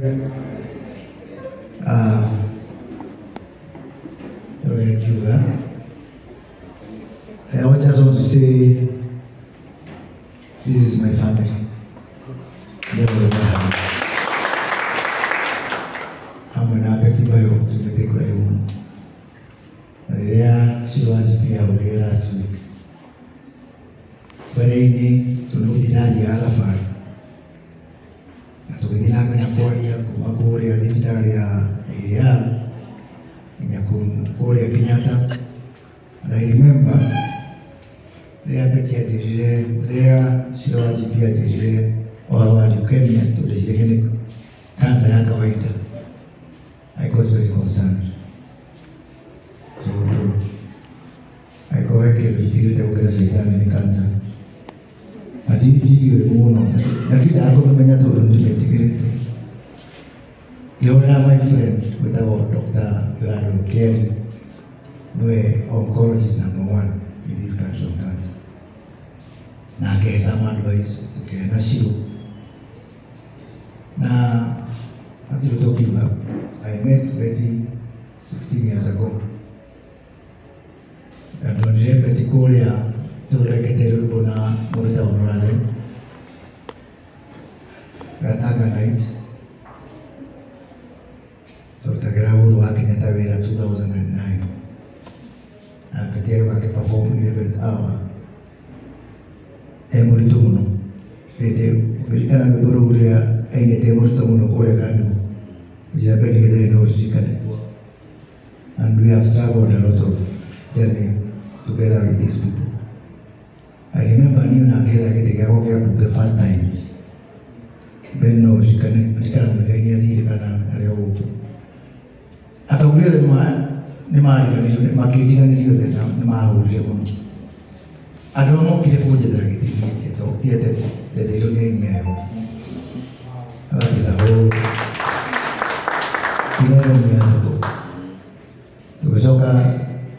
I just want to say, this is my family. I'm going to have to buy up to make a great one. She was here last week. But I need to know the other to the Nagana Korea, Kumakoria, Dipitaria, Yakun, Korea Pinyata. And I remember Rea Betia Jire, Rea Shiwaji Pia Jire, or when you came here to the Jirianic cancer Yakawaida. I got very concerned. So I go back and retire the organization in cancer. I didn't give you a moon. I did not go to the you are my friend with our Dr. Gerardo Kelly, who is oncologist #1 in this country of cancer. Na gave some advice to get a shield. Now, what you talking about? I met Betty 16 years ago. And when I Betty Korea, to the Reketero Bona, Morita Morale, Rataga night. Dr. Gerardo working at Tavera 2009. And Betty performed 11th hour. Emulituno. We can have a Bururia, any Emulituno Korea Kanu, which are very good. And we have traveled a lot of journey together with these people. I remember New Nakela getting the first time. Ben no, she can at a real man, Nemari, Makiti, and you that Nemaru. I don't know if you get theater that they don't name me. That is a whole 11 years ago. The Wazoka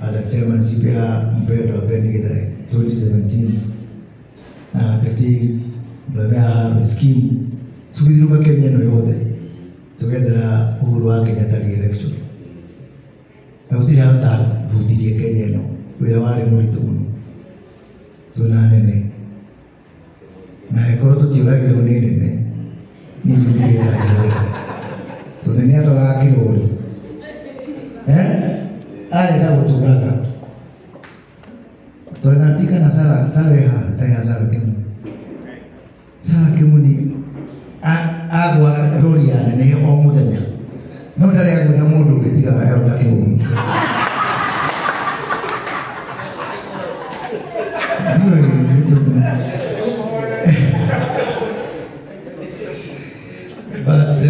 at the chairman CPR Mbedo Benigada 2017. Betty Blamea scheme to be look at Kenyan together Uhuru Kenyatta election. I would have that who did a Kenyan, we are removed to Nane. I go to the regular name. Need to be to the Netheraki old. I have to brother. To an Antica Nasara, Sareha, Diazarakim. Sarakimuni Agua Roria and a Omudania. Not that I would have more to get I have lucky woman. But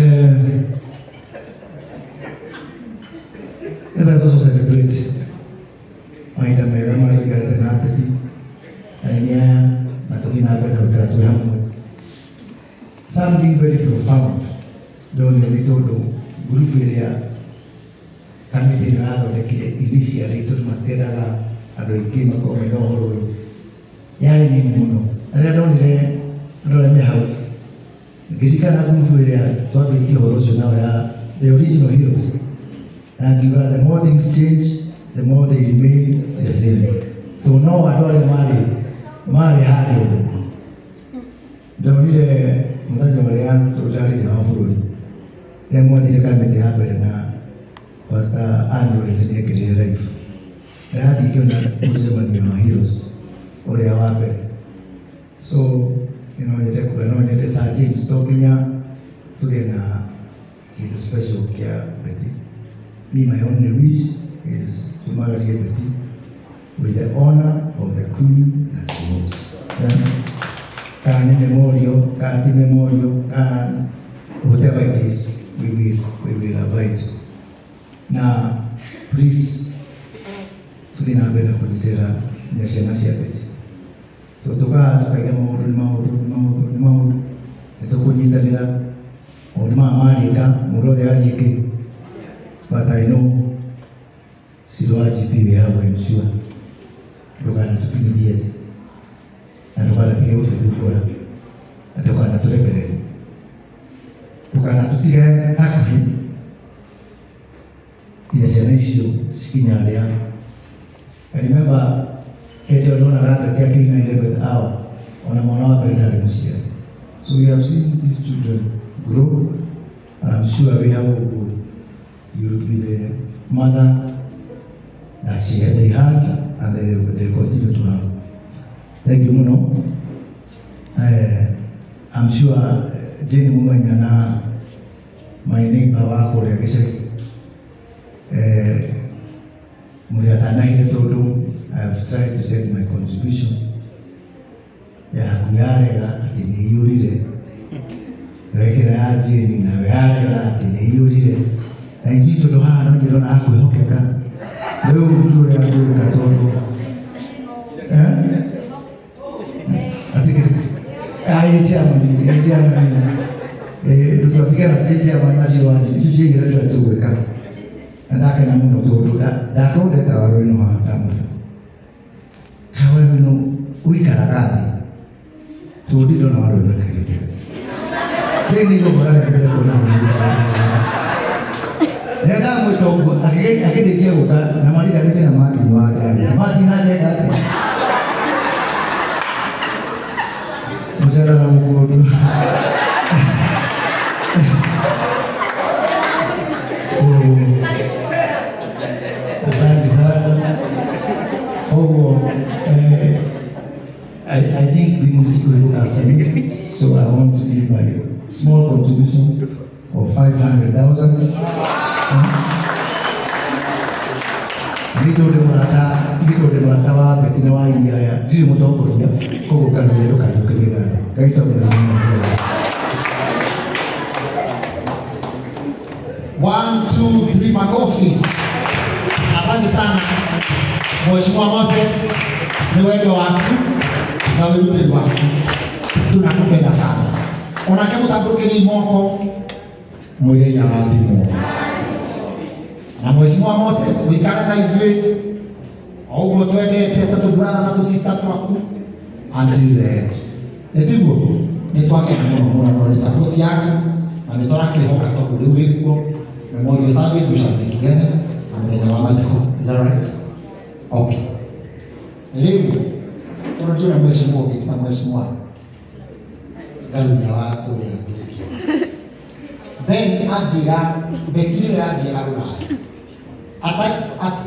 let us also celebrate my grandmother to get an appetite. And yeah, Matolina Better to have something very profound. Don't let it all do. Gurufilia, kami dinado de que initially to material adoikino come no yale ni muno. Ada don't let me help. Gidika na gurufilia to be horoso now ya the original heroes. And you got the more things change, the more they remain the same. To know adore mari hadi. Don't need mtajo wale to jali jamafuruli. Nemo ni kama ni hapa na Pastor Andrew is in life. Na hadi kiona kusema ni heroes ole awape. So ile kuna ile saa James Tokinya tugena kitu special kia Betty. Me, my only wish is to marry Betty with the honor of the queen that she was. Can memorial, can whatever it is, we will abide. Now, please, tulinabena kulizera nyashemasi ya Betty. Tutoka tukaiga mauru, nitukunyindanira oduma amalika murode ajike. But I know Siloaji Pibi have him sure. Lugana to Pindiet and Lugana to Gora and Lugana to Reperel. ukana tutiga hakuhi ya senesio sikinya lea. I remember Edo Dona Rata taking 11th hour on a Monawa Museum. So we have seen these children grow, and I'm sure we have you will be the mother that they had and they continue to have. Thank you, Muno. I'm sure Jenny Mumanyana, my neighbor, I have tried to send my contribution. Kuyarega atini yurire. Rekera ajini na yarega atini yurire. Na ingito ndo hano ngiro na kuhokeka. Leo mtu ya katoto. Atike chama ndio atikana chama nasi wanje. Bicho chege ndio tuweka. Ndaka na muno todo da todo tawaro no hatamu. Kawe no uikaragani. Tudi do na ro na kete. Peni lo bara na kete ko na. Nenda mo to akede ke ko na mali da kete na mati wa da. Mati na je da. Mujara na mo ko. So I think we must look after it. So I want to give my small contribution of 500,000. Video de Murata, Betinawa, India, do you want to go to Coco Canelo? One, two, three, makofi. Asante sana. Mheshimiwa Moses, ni wewe wako na wewe wako. Tunakupenda sana. Unakemu tabuke ni moko mwile ya adhimu. Na Mheshimiwa Moses, wikana na hivi au mtwende tete tubrana na tusista twaku until the end. Etigo ni twake na support yako na nitorake hoka tokule wiko memorial service we shall be together and then is that right? Okay. Leo tunajua mheshimiwa kitu mheshimiwa gani ya kule ya Ben ajira betile ajira rura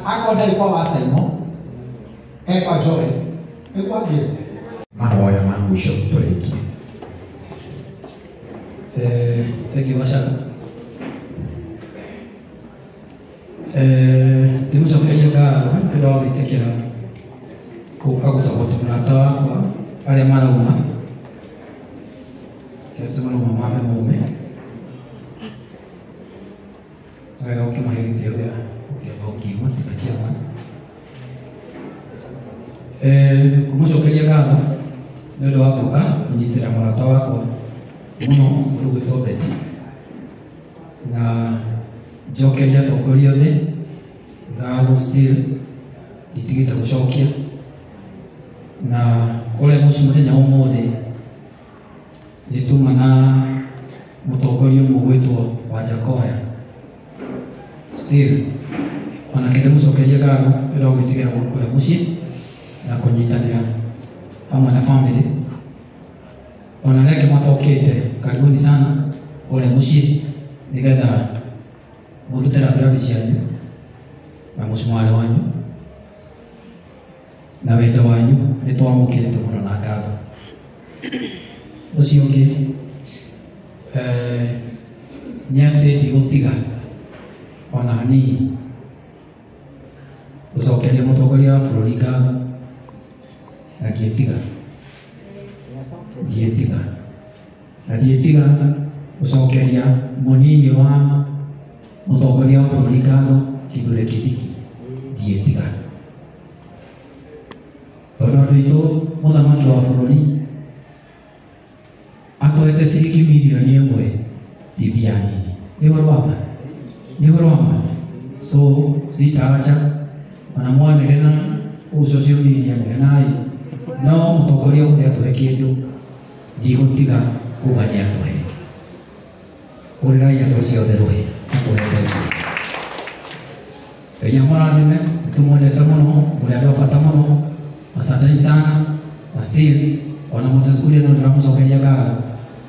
ako ndali kwa wasaimo eko joy eko ajira mahoya mangusho kutoleki thank you washa ndimuso kwenyaga ndo wabitekera kukagusa kutumata wako ale mara una kesi mwana mama mume ayo kama hili ndio ya ukimwa tukachama kumuso kwenyaga ndo wako ka kujitira mwana wako muno ndugu tobeti na jokeria tokorio de ngabo still itigita gushokia na kole musumenya umothe nitumana mutokorio mugwitwo wa Jakoya still ona kende mucokeria ngabo ero gutigira gukora muci na kunyitanira hamwe na family ona leke matokete karibuni sana kole muci nigetha murutera bravi cianyu na mucumari wanyu na wendo wanyu ni twamukirite muno na ngatho ucio ungi nyate ndigutiga ona hanini gucokeria mutongoria wa bururi ngatho na ndietiga gucokeria munini wa mutongoria wa bururi ngatho Kigure Kidiki ndietiga tondu andu itu muthamaki wa bururi akoete ciringi milioni 1 bibiani ni horwama so sitaacha wanamwamirena social media mwenai no mutongoria uria tuhe kindu ndigutiga kumanya tuhe urira ya docio de rohi akurete ya mwana nime tumone tamono mulalo fatamono asante sana Steve wana Moses kulia ndo tunamusokelea ka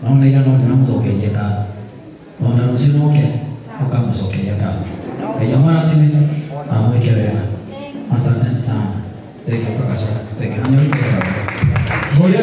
naona ila ndo tunamusokelea ka naona nusinoke ukamusokelea ka ya mwana nime amweke wema asante sana teke kakasha teke nyoike Ngoja